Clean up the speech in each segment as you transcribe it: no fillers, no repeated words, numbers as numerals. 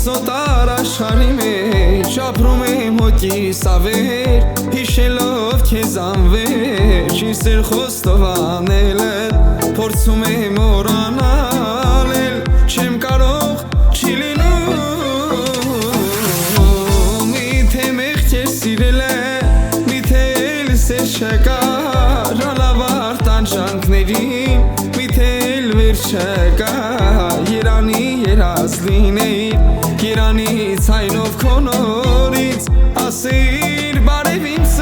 սոտար աշխարհի մեջ ապրում եմ հոգիս ավեր հիշելով քեզ անվեր ինչ սեր խոստով անել փորձում եմ մոռանալ չեմ կարող չի լինում միթե մեղքեր սիրել միթե էլ սեր չկար անավարտ տանջանքներին միթե էլ վեր չկա երանի երազ լինեիր Երանի ցայնով քո նորից ասիր բարև ինձ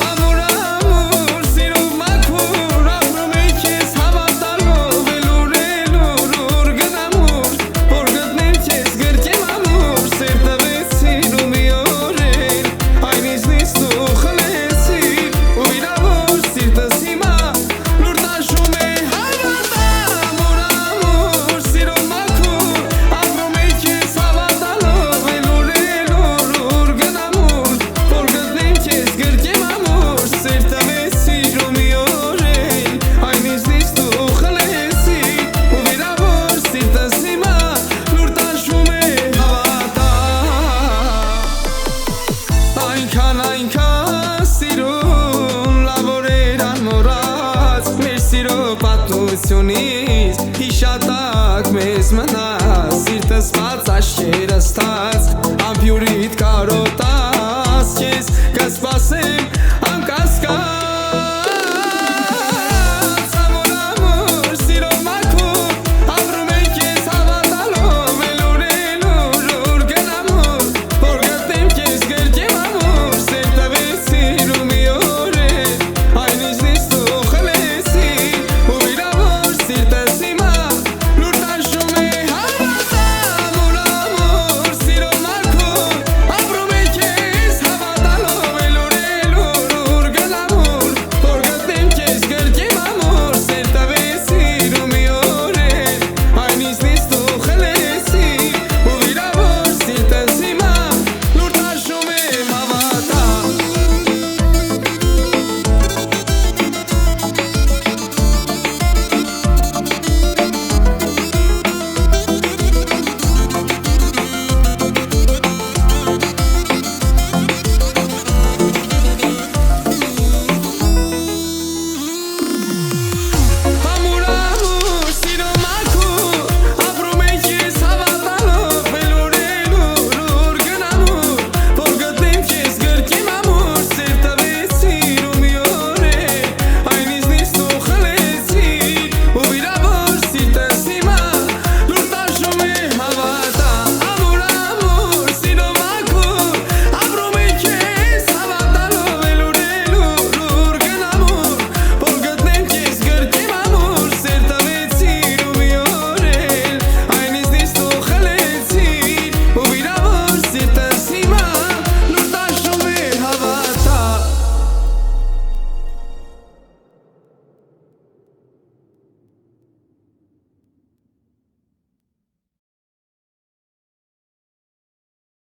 Ամուր ամուր սիրով մաքուր ապրում եմ քեզ հավատալով ուր գնամուր որ գտնեմ քեզ գրկեմ ամուր սեր տվեցիր ու մի օր այն ինձնից դու խլեցիր ու իրավոր սիրտս հիմա լուր տաշում է Այնքան սիրուն լավ օրեր անմոռաց մեր սիրո պատմությունից հիշատակ մեզ մնաց սիրտս բաց աչքերս թաց